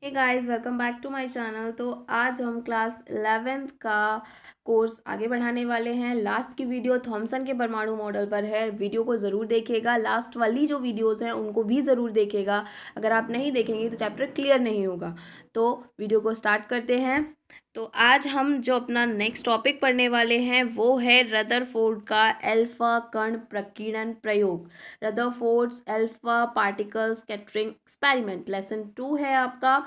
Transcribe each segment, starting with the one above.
Hey guys, welcome back to my channel. तो आज हम क्लास 11th का कोर्स आगे बढ़ाने वाले हैं। लास्ट की वीडियो थॉमसन के परमाणु मॉडल पर है। वीडियो को ज़रूर देखिएगा, लास्ट वाली जो वीडियोस हैं उनको भी ज़रूर देखिएगा। अगर आप नहीं देखेंगे तो चैप्टर क्लियर नहीं होगा। तो वीडियो को स्टार्ट करते हैं। तो आज हम जो अपना नेक्स्ट टॉपिक पढ़ने वाले हैं वो है रदरफोर्ड का अल्फा कण प्रकीर्णन प्रयोग। Rutherford's alpha particle scattering experiment lesson 2 है आपका।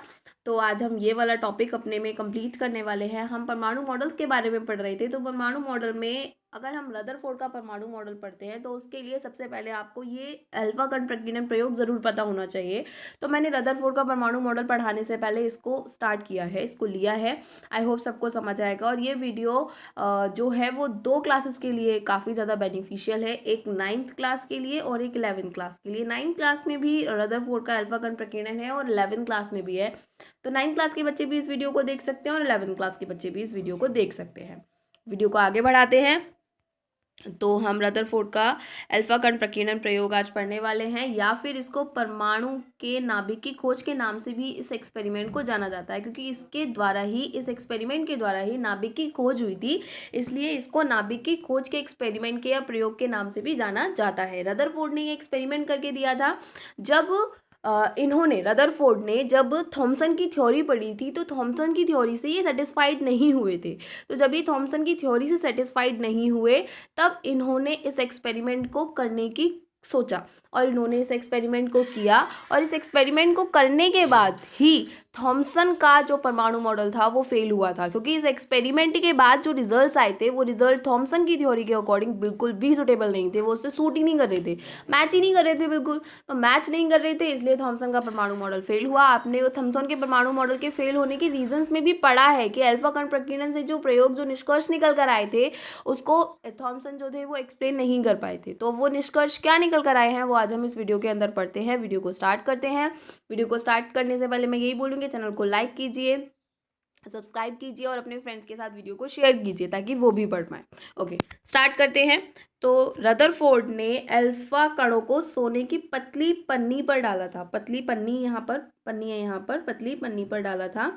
तो आज हम ये वाला टॉपिक अपने में कंप्लीट करने वाले हैं। हम परमाणु मॉडल्स के बारे में पढ़ रहे थे। तो परमाणु मॉडल में अगर हम रदरफोर्ड का परमाणु मॉडल पढ़ते हैं तो उसके लिए सबसे पहले आपको ये अल्फा कण प्रकीर्णन प्रयोग ज़रूर पता होना चाहिए। तो मैंने रदरफोर्ड का परमाणु मॉडल पढ़ाने से पहले इसको स्टार्ट किया है, इसको लिया है। आई होप सबको समझ आएगा। और ये वीडियो जो है वो 2 क्लासेस के लिए काफ़ी ज़्यादा बेनिफिशियल है, एक 9th क्लास के लिए और एक 11th क्लास के लिए। 9th क्लास में भी रदरफोर्ड का अल्फा कण प्रकीर्णन है और 11th क्लास में भी है। तो 9th क्लास के बच्चे भी इस वीडियो को देख सकते हैं और 11th क्लास के बच्चे भी इस वीडियो को देख सकते हैं। वीडियो को आगे बढ़ाते हैं। तो हम रदरफोर्ड का अल्फा कण प्रकीर्णन प्रयोग आज पढ़ने वाले हैं, या फिर इसको परमाणु के नाभिक की खोज के नाम से भी इस एक्सपेरिमेंट को जाना जाता है, क्योंकि इसके द्वारा ही, इस एक्सपेरिमेंट के द्वारा ही नाभिक की खोज हुई थी। इसलिए इसको नाभिक की खोज के एक्सपेरिमेंट के या प्रयोग के नाम से भी जाना जाता है। रदरफोर्ड ने ये एक्सपेरिमेंट करके दिया था। जब इन्होंने, रदरफोर्ड ने जब थॉमसन की थ्योरी पढ़ी थी तो थॉमसन की थ्योरी से ये सेटिस्फाइड नहीं हुए थे। तो जब ये थॉमसन की थ्योरी से सेटिस्फाइड नहीं हुए तब इन्होंने इस एक्सपेरिमेंट को करने की सोचा और इन्होंने इस एक्सपेरिमेंट को किया। और इस एक्सपेरिमेंट को करने के बाद ही थॉमसन का जो परमाणु मॉडल था वो फेल हुआ था, क्योंकि इस एक्सपेरिमेंट के बाद जो रिजल्ट्स आए थे वो रिजल्ट थॉमसन की थ्योरी के अकॉर्डिंग बिल्कुल भी सुटेबल नहीं थे। वो उससे सूट ही नहीं कर रहे थे, मैच ही नहीं कर रहे थे बिल्कुल। तो मैच नहीं कर रहे थे, इसलिए थॉमसन का परमाणु मॉडल फेल हुआ। आपने थॉमसन के परमाणु मॉडल के फेल होने के रीजंस में भी पढ़ा है कि अल्फा कण प्रकीर्णन से जो प्रयोग, जो निष्कर्ष निकल कर आए थे उसको थॉमसन जो थे वो एक्सप्लेन नहीं कर पाए थे। तो वो निष्कर्ष क्या निकल कर आए हैं वो आज हम इस वीडियो के अंदर पढ़ते हैं। वीडियो को स्टार्ट करते हैं। वीडियो को स्टार्ट करने से पहले मैं यही बोलूँगी, चैनल को लाइक कीजिए, सब्सक्राइब कीजिए और अपने फ्रेंड्स के साथ वीडियो को शेयर कीजिए ताकि वो भी पढ़ पाए। ओके, स्टार्ट करते हैं। तो रदरफोर्ड ने अल्फा कणों को सोने की पतली पन्नी पर डाला था। पतली पन्नी, यहाँ पर पन्नी है, यहाँ पर पतली पन्नी पर डाला था,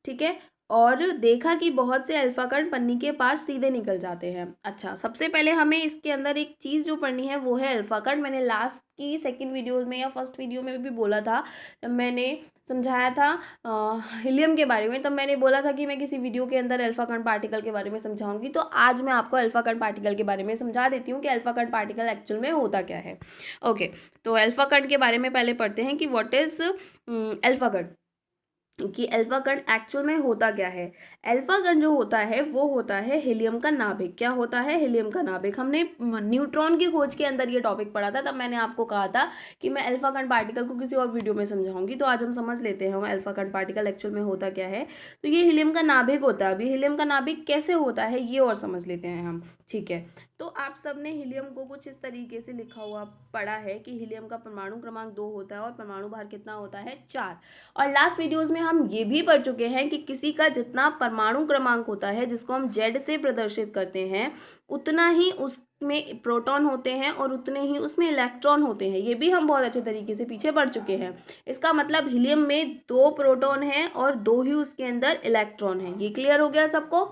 ठीक है। और देखा कि बहुत से अल्फा कण पन्नी के पास सीधे निकल जाते हैं। अच्छा, सबसे पहले हमें इसके अंदर एक चीज़ जो पढ़नी है वो है अल्फा कण। मैंने लास्ट की सेकंड वीडियो में या फर्स्ट वीडियो में भी बोला था, जब मैंने समझाया था हीलियम के बारे में, तब मैंने बोला था कि मैं किसी वीडियो के अंदर अल्फा कण पार्टिकल के बारे में समझाऊंगी। तो आज मैं आपको अल्फा कण पार्टिकल के बारे में समझा देती हूँ कि अल्फा कण पार्टिकल एक्चुअल में होता क्या है। ओके, तो अल्फा कण के बारे में पहले पढ़ते हैं कि व्हाट इज अल्फा कण, कि अल्फा कण एक्चुअल में होता क्या है। अल्फा कण जो होता है वो होता है हीलियम का नाभिक। क्या होता है? हीलियम का नाभिक। हमने न्यूट्रॉन की खोज के अंदर ये टॉपिक पढ़ा था, तब मैंने आपको कहा था कि मैं अल्फा कण पार्टिकल को किसी और वीडियो में समझाऊंगी। तो आज हम समझ लेते हैं हम अल्फा कण पार्टिकल एक्चुअल में होता क्या है। तो ये हीलियम का नाभिक होता है। अभी हीलियम का नाभिक कैसे होता है ये और समझ लेते हैं हम, ठीक है। तो आप सबने हीलियम को कुछ इस तरीके से लिखा हुआ पढ़ा है कि हीलियम का परमाणु क्रमांक 2 होता है और परमाणु भार कितना होता है? 4। और लास्ट वीडियोस में हम ये भी पढ़ चुके हैं कि किसी का जितना परमाणु क्रमांक होता है, जिसको हम जेड से प्रदर्शित करते हैं, उतना ही उसमें प्रोटॉन होते हैं और उतने ही उसमें इलेक्ट्रॉन होते हैं। ये भी हम बहुत अच्छे तरीके से पीछे पढ़ चुके हैं। इसका मतलब हीलियम में 2 प्रोटॉन हैं और 2 ही उसके अंदर इलेक्ट्रॉन हैं। ये क्लियर हो गया सबको?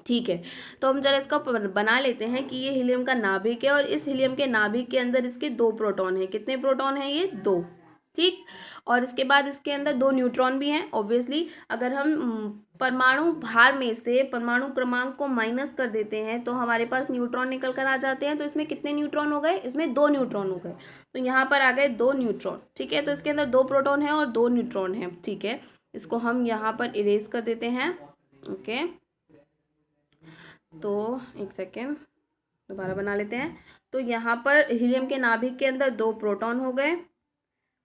ठीक है। तो हम जरा इसका बना लेते हैं कि ये हीलियम का नाभिक है और इस हीलियम के नाभिक के अंदर इसके 2 प्रोटॉन हैं। कितने प्रोटॉन हैं? ये 2, ठीक। और इसके बाद इसके अंदर 2 न्यूट्रॉन भी हैं। ऑब्वियसली अगर हम परमाणु भार में से परमाणु क्रमांक को माइनस कर देते हैं तो हमारे पास न्यूट्रॉन निकल कर आ जाते हैं। तो इसमें कितने न्यूट्रॉन हो गए? इसमें 2 न्यूट्रॉन हो गए। तो यहाँ पर आ गए 2 न्यूट्रॉन, ठीक है। तो इसके अंदर 2 प्रोटॉन है और 2 न्यूट्रॉन है, ठीक है। इसको हम यहाँ पर इरेज कर देते हैं। ओके, तो एक सेकेंड, दोबारा बना लेते हैं। तो यहाँ पर हीलियम के नाभिक के अंदर 2 प्रोटॉन हो गए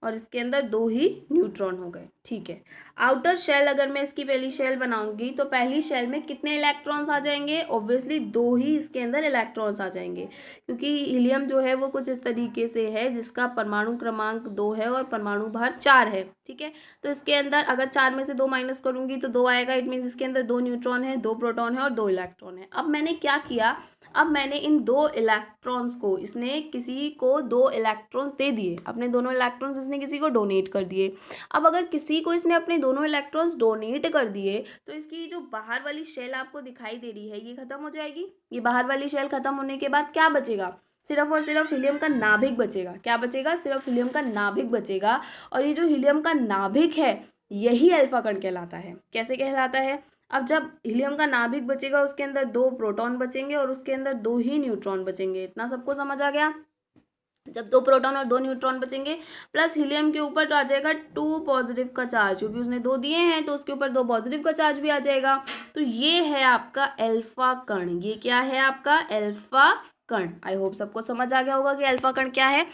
और इसके अंदर 2 ही न्यूट्रॉन हो गए, ठीक है। आउटर शेल, अगर मैं इसकी पहली शेल बनाऊंगी तो पहली शेल में कितने इलेक्ट्रॉन्स आ जाएंगे? ऑब्वियसली 2 ही इसके अंदर इलेक्ट्रॉन्स आ जाएंगे, क्योंकि हीलियम जो है वो कुछ इस तरीके से है जिसका परमाणु क्रमांक 2 है और परमाणु भार 4 है, ठीक है। तो इसके अंदर अगर 4 में से 2 माइनस करूंगी तो 2 आएगा। इट मीन्स इसके अंदर 2 न्यूट्रॉन है, 2 प्रोटॉन है और 2 इलेक्ट्रॉन है। अब मैंने क्या किया, अब मैंने इन 2 इलेक्ट्रॉन्स को, इसने किसी को 2 इलेक्ट्रॉन्स दे दिए, अपने दोनों इलेक्ट्रॉन्स इसने किसी को डोनेट कर दिए। अब अगर किसी को इसने अपने दोनों इलेक्ट्रॉन्स डोनेट कर दिए तो इसकी जो बाहर वाली शेल आपको दिखाई दे रही है ये खत्म हो जाएगी। ये बाहर वाली शेल खत्म होने के बाद क्या बचेगा? सिर्फ और सिर्फ हीलियम का नाभिक बचेगा। क्या बचेगा? सिर्फ हीलियम का नाभिक बचेगा। और ये जो हीलियम का नाभिक है यही अल्फा कण कहलाता है। कैसे कहलाता है? अब जब हीलियम का नाभिक बचेगा उसके अंदर 2 प्रोटॉन बचेंगे और उसके अंदर 2 ही न्यूट्रॉन बचेंगे। इतना सबको समझ आ गया? जब 2 प्रोटॉन और 2 न्यूट्रॉन बचेंगे प्लस हीलियम के ऊपर तो आ जाएगा 2 पॉजिटिव का चार्ज, क्योंकि उसने 2 दिए हैं तो उसके ऊपर 2 पॉजिटिव का चार्ज भी आ जाएगा। तो ये है आपका अल्फा कण। ये क्या है? आपका अल्फा कण। आई होप सबको समझ आ गया होगा कि अल्फा कण क्या है।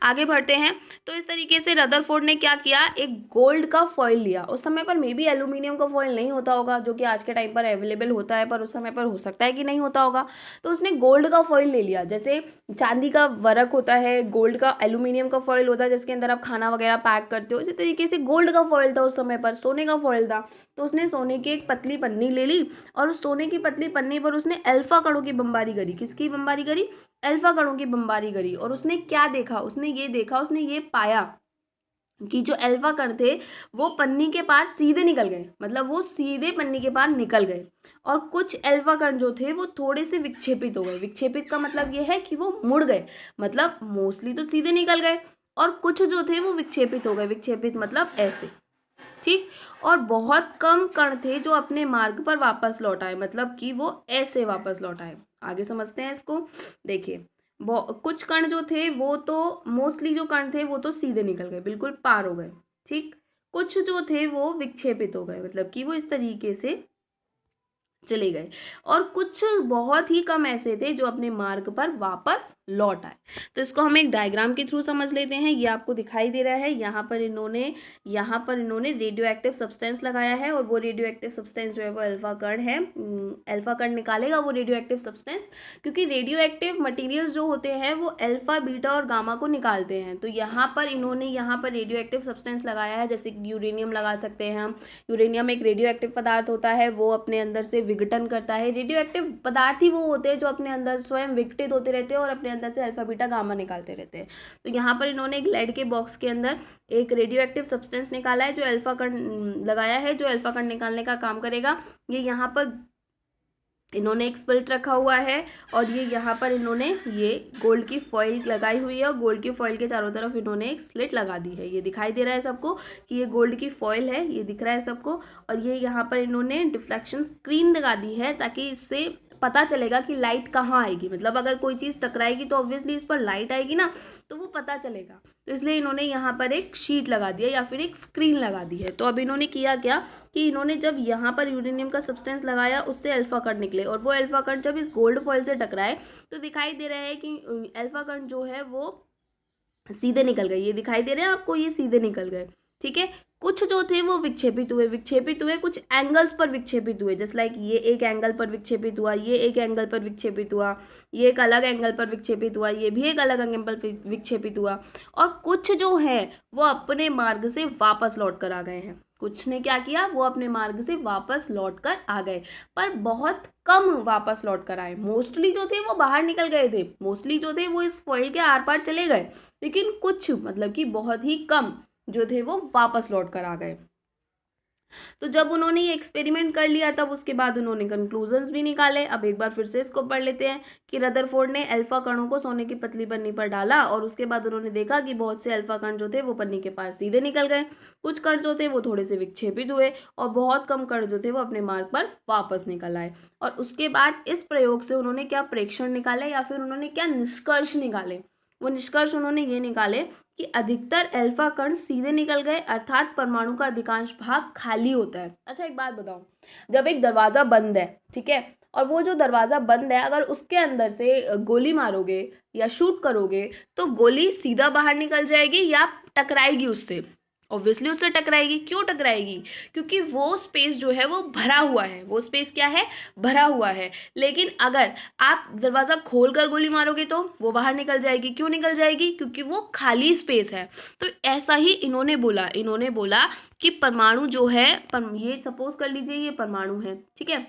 आगे बढ़ते हैं। तो इस तरीके से रदरफोर्ड ने क्या किया, एक गोल्ड का फॉइल लिया। उस समय पर मे बी एल्यूमिनियम का फॉइल नहीं होता होगा, जो कि आज के टाइम पर अवेलेबल होता है, पर उस समय पर हो सकता है कि नहीं होता होगा। तो उसने गोल्ड का फॉइल ले लिया। जैसे चांदी का वर्क होता है, गोल्ड का एल्यूमिनियम का फॉइल होता है जिसके अंदर आप खाना वगैरह पैक करते हो, इसी तरीके से गोल्ड का फॉइल था उस समय पर, सोने का फॉइल था। तो उसने सोने की एक पतली पन्नी ले ली और उस सोने की पतली पन्नी पर उसने अल्फा कणों की बमबारी करी। किसकी बमबारी करी? अल्फा कणों की बमबारी करी। और उसने क्या देखा? उसने ये देखा, उसने ये पाया कि जो अल्फा कण थे वो पन्नी के पार सीधे निकल गए, मतलब वो सीधे पन्नी के पार निकल गए। और कुछ अल्फा कण जो थे वो थोड़े से विक्षेपित हो गए। विक्षेपित का मतलब ये है कि वो मुड़ गए, मतलब मोस्टली तो सीधे निकल गए, और कुछ जो थे वो विक्षेपित हो गए। विक्षेपित मतलब ऐसे, ठीक। और बहुत कम कण थे जो अपने मार्ग पर वापस लौट आए, मतलब कि वो ऐसे वापस लौट आए। आगे समझते हैं इसको। देखिए, कुछ कण जो थे वो तो, मोस्टली जो कण थे वो तो सीधे निकल गए, बिल्कुल पार हो गए, ठीक। कुछ जो थे वो विक्षेपित हो गए, मतलब कि वो इस तरीके से चले गए। और कुछ बहुत ही कम ऐसे थे जो अपने मार्ग पर वापस लौट आए। तो इसको हम एक डायग्राम के थ्रू समझ लेते हैं। ये आपको दिखाई दे रहा है, यहाँ पर इन्होंने रेडियो एक्टिव सब्सटेंस लगाया है, और वो रेडियो एक्टिव सब्सटेंस जो है वो अल्फा कण है। अल्फा कण निकालेगा वो रेडियो एक्टिव सब्सटेंस, क्योंकि रेडियो एक्टिव मटीरियल्स जो होते हैं वो अल्फा, बीटा और गामा को निकालते हैं। तो यहाँ पर इन्होंने रेडियो एक्टिव सब्सटेंस लगाया है, जैसे यूरेनियम लगा सकते हैं हम। यूरेनियम एक रेडियो एक्टिव पदार्थ होता है, वो अपने अंदर से विघटन करता है। रेडियो एक्टिव पदार्थ ही वो होते हैं जो अपने अंदर स्वयं विघटित होते रहते हैं और अपने अंदर से अल्फा, बीटा, गामा निकालते रहते हैं। तो यहाँ पर इन्होंने एक लेड के बॉक्स के अंदर एक रेडियो एक्टिव सब्सटेंस निकाला है, जो अल्फा कण लगाया है, जो अल्फा कण निकालने का काम करेगा। ये यहाँ पर इन्होंने एक स्पिल्ट रखा हुआ है, और ये यहाँ पर इन्होंने ये गोल्ड की फॉइल लगाई हुई है, और गोल्ड की फॉइल के चारों तरफ इन्होंने एक स्लिट लगा दी है। ये दिखाई दे रहा है सबको कि ये गोल्ड की फॉइल है, ये दिख रहा है सबको। और ये यहाँ पर इन्होंने डिफ्लेक्शन स्क्रीन लगा दी है, ताकि इससे पता चलेगा कि लाइट कहाँ आएगी। मतलब अगर कोई चीज़ टकराएगी तो ऑब्वियसली इस पर लाइट आएगी ना, तो वो पता चलेगा। तो इसलिए इन्होंने यहाँ पर एक शीट लगा दिया या फिर एक स्क्रीन लगा दी है। तो अब इन्होंने किया क्या कि इन्होंने जब यहाँ पर यूरेनियम का सब्सटेंस लगाया, उससे अल्फा कण निकले, और वो अल्फा कण जब इस गोल्ड फॉइल से टकराए तो दिखाई दे रहा है कि अल्फा कण जो है वो सीधे निकल गए। ये दिखाई दे रहे हैं आपको, ये सीधे निकल गए, ठीक है। कुछ जो थे वो विक्षेपित हुए, कुछ एंगल्स पर विक्षेपित हुए। जस्ट लाइक ये एक एंगल पर विक्षेपित हुआ, ये एक एंगल पर विक्षेपित हुआ, ये एक अलग एंगल पर विक्षेपित हुआ, ये भी एक अलग एंगल पर विक्षेपित हुआ। और कुछ जो है वो अपने मार्ग से वापस लौट कर आ गए हैं। कुछ ने क्या किया, वो अपने मार्ग से वापस लौट कर आ गए, पर बहुत कम वापस लौट कर आए। मोस्टली जो थे वो बाहर निकल गए थे, मोस्टली जो थे वो इस फॉइल के आर पार चले गए, लेकिन कुछ, मतलब कि बहुत ही कम जो थे वो वापस लौट कर आ गए। तो जब उन्होंने ये एक्सपेरिमेंट कर लिया तब उसके बाद उन्होंने कंक्लूजन्स भी निकाले। अब एक बार फिर से इसको पढ़ लेते हैं कि रदरफोर्ड ने अल्फा कणों को सोने की पतली पन्नी पर डाला, और उसके बाद उन्होंने देखा कि बहुत से अल्फा कण जो थे वो पन्नी के पार सीधे निकल गए, कुछ कण जो थे वो थोड़े से विक्षेपित हुए, और बहुत कम कण जो थे वो अपने मार्ग पर वापस निकल आए। और उसके बाद इस प्रयोग से उन्होंने क्या प्रेक्षण निकाले, या फिर उन्होंने क्या निष्कर्ष निकाले? वो निष्कर्ष उन्होंने ये निकाले कि अधिकतर अल्फा कण सीधे निकल गए, अर्थात परमाणु का अधिकांश भाग खाली होता है। अच्छा, एक बात बताओ, जब एक दरवाजा बंद है, ठीक है, और वो जो दरवाजा बंद है, अगर उसके अंदर से गोली मारोगे या शूट करोगे तो गोली सीधा बाहर निकल जाएगी या टकराएगी उससे? ऑब्वियसली उससे टकराएगी। क्यों टकराएगी? क्योंकि वो स्पेस जो है वो भरा हुआ है। वो स्पेस क्या है? भरा हुआ है। लेकिन अगर आप दरवाज़ा खोल कर गोली मारोगे तो वो बाहर निकल जाएगी। क्यों निकल जाएगी? क्योंकि वो खाली स्पेस है। तो ऐसा ही इन्होंने बोला कि परमाणु जो है, ये सपोज कर लीजिए ये परमाणु है, ठीक है।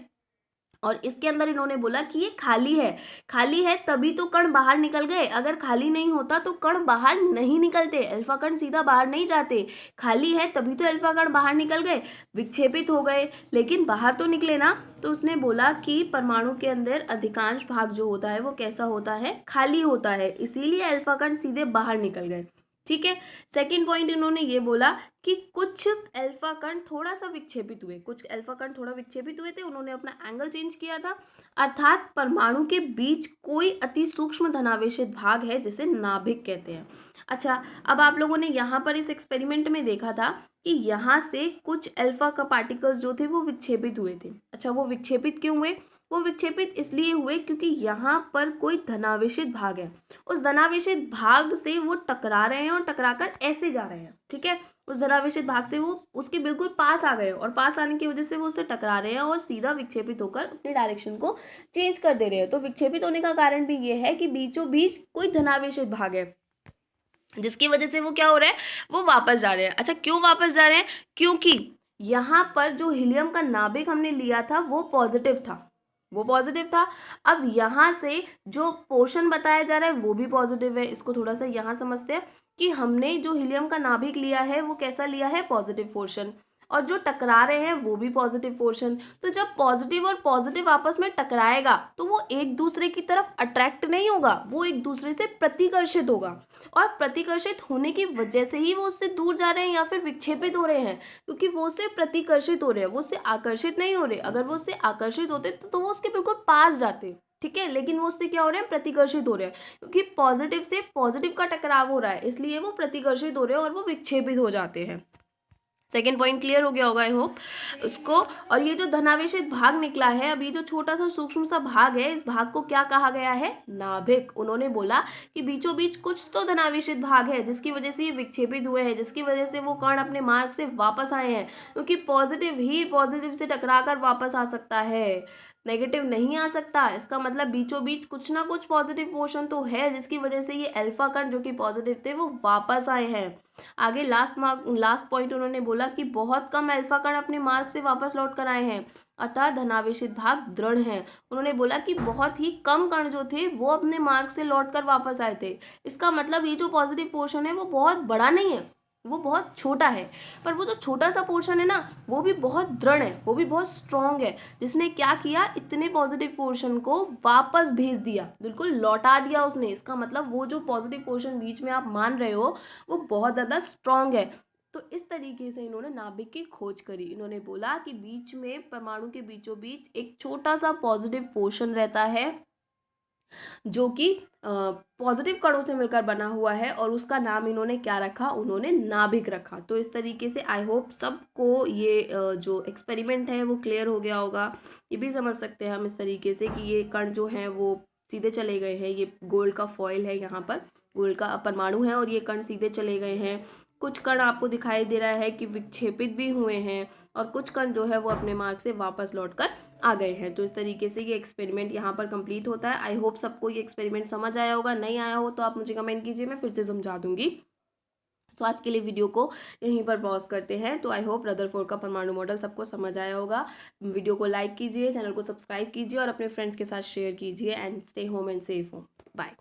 और इसके अंदर इन्होंने बोला कि ये खाली है तभी तो कण बाहर निकल गए, अगर खाली नहीं होता तो कण बाहर नहीं निकलते, अल्फा कण सीधा बाहर नहीं जाते, खाली है तभी तो अल्फा कण बाहर निकल गए, विक्षेपित हो गए लेकिन बाहर तो निकले ना। तो उसने बोला कि परमाणु के अंदर अधिकांश भाग जो होता है वो कैसा होता है, खाली होता है, इसीलिए अल्फा कण सीधे बाहर निकल गए। ठीक है। सेकेंड पॉइंट इन्होंने ये बोला कि कुछ अल्फा कण थोड़ा सा विक्षेपित हुए, कुछ अल्फा कण थोड़ा विक्षेपित हुए थे, उन्होंने अपना एंगल चेंज किया था, अर्थात परमाणु के बीच कोई अति सूक्ष्म धनावेशित भाग है जिसे नाभिक कहते हैं। अच्छा, अब आप लोगों ने यहाँ पर इस एक्सपेरिमेंट में देखा था कि यहाँ से कुछ अल्फा का पार्टिकल्स जो थे वो विक्षेपित हुए थे। अच्छा, वो विक्षेपित क्यों हुए? वो विक्षेपित इसलिए हुए क्योंकि यहाँ पर कोई धनावेशित भाग है, उस धनावेशित भाग से वो टकरा रहे हैं और टकराकर ऐसे जा रहे हैं। ठीक है, उस धनावेशित भाग से वो उसके बिल्कुल पास आ गए और पास आने की वजह से वो उससे टकरा रहे हैं और सीधा विक्षेपित होकर अपनी डायरेक्शन को चेंज कर दे रहे हैं। तो विक्षेपित होने का कारण भी ये है कि बीचों बीच कोई धनावेशित भाग है जिसकी वजह से वो क्या हो रहा है, वो वापस जा रहे हैं। अच्छा, क्यों वापस जा रहे हैं? क्योंकि यहाँ पर जो हीलियम का नाभिक हमने लिया था वो पॉजिटिव था, वो पॉजिटिव था। अब यहाँ से जो पोर्शन बताया जा रहा है वो भी पॉजिटिव है। इसको थोड़ा सा यहाँ समझते हैं कि हमने जो हीलियम का नाभिक लिया है वो कैसा लिया है, पॉजिटिव पोर्शन, और जो टकरा रहे हैं वो भी पॉजिटिव पोर्शन। तो जब पॉजिटिव और पॉजिटिव आपस में टकराएगा तो वो एक दूसरे की तरफ अट्रैक्ट नहीं होगा, वो एक दूसरे से प्रतिकर्षित होगा, और प्रतिकर्षित होने की वजह से ही वो उससे दूर जा रहे हैं या फिर विक्षेपित हो रहे हैं, क्योंकि वो उससे प्रतिकर्षित हो रहे हैं, वो उससे आकर्षित नहीं हो रहे। अगर वो उससे आकर्षित होते तो वो उसके बिल्कुल पास जाते। ठीक है, लेकिन वो उससे क्या हो रहे हैं, प्रतिकर्षित हो रहे हैं, क्योंकि पॉजिटिव से पॉजिटिव का टकराव हो रहा है, इसलिए वो प्रतिकर्षित हो रहे हैं और वो विक्षेपित हो जाते हैं। सेकेंड पॉइंट क्लियर हो गया होगा आई होप उसको। और ये जो धनावेशित भाग निकला है, अभी जो छोटा सा सूक्ष्म सा भाग है, इस भाग को क्या कहा गया है, नाभिक। उन्होंने बोला कि बीचों बीच कुछ तो धनावेशित भाग है जिसकी वजह से ये विक्षेपित हुए हैं, जिसकी वजह से वो कण अपने मार्ग से वापस आए हैं, क्योंकि पॉजिटिव ही पॉजिटिव से टकरा कर वापस आ सकता है, नेगेटिव नहीं आ सकता। इसका मतलब बीचों बीच कुछ ना कुछ पॉजिटिव पोर्शन तो है जिसकी वजह से ये अल्फा कण जो कि पॉजिटिव थे वो वापस आए हैं। आगे लास्ट पॉइंट उन्होंने बोला कि बहुत कम अल्फा कण अपने मार्ग से वापस लौट कर आए हैं, अतः धनावेशित भाग दृढ़ हैं। उन्होंने बोला कि बहुत ही कम कण जो थे वो अपने मार्ग से लौट कर वापस आए थे। इसका मतलब ये जो पॉजिटिव पोर्शन है वो बहुत बड़ा नहीं है, वो बहुत छोटा है, पर वो जो छोटा सा पोर्शन है ना वो भी बहुत दृढ़ है, वो भी बहुत स्ट्रांग है, जिसने क्या किया, इतने पॉजिटिव पोर्शन को वापस भेज दिया, बिल्कुल लौटा दिया उसने। इसका मतलब वो जो पॉजिटिव पोर्शन बीच में आप मान रहे हो वो बहुत ज़्यादा स्ट्रांग है। तो इस तरीके से इन्होंने नाभिक की खोज करी। इन्होंने बोला कि बीच में, परमाणु के बीचों बीच एक छोटा सा पॉजिटिव पोर्शन रहता है जो कि पॉजिटिव कणों से मिलकर बना हुआ है, और उसका नाम इन्होंने क्या रखा, उन्होंने नाभिक रखा। तो इस तरीके से आई होप सबको ये जो एक्सपेरिमेंट है वो क्लियर हो गया होगा। ये भी समझ सकते हैं हम इस तरीके से कि ये कण जो हैं वो सीधे चले गए हैं, ये गोल्ड का फॉइल है, यहाँ पर गोल्ड का परमाणु है और ये कण सीधे चले गए हैं। कुछ कण आपको दिखाई दे रहा है कि विक्षेपित भी हुए हैं, और कुछ कण जो है वो अपने मार्ग से वापस लौटकर आ गए हैं। तो इस तरीके से ये एक्सपेरिमेंट यहाँ पर कंप्लीट होता है। आई होप सबको ये एक्सपेरिमेंट समझ आया होगा, नहीं आया हो तो आप मुझे कमेंट कीजिए, मैं फिर से समझा दूंगी। तो आज के लिए वीडियो को यहीं पर पॉज करते हैं। तो आई होप रदरफोर्ड का परमाणु मॉडल सबको समझ आया होगा। वीडियो को लाइक कीजिए, चैनल को सब्सक्राइब कीजिए और अपने फ्रेंड्स के साथ शेयर कीजिए। And stay home and safe home. Bye.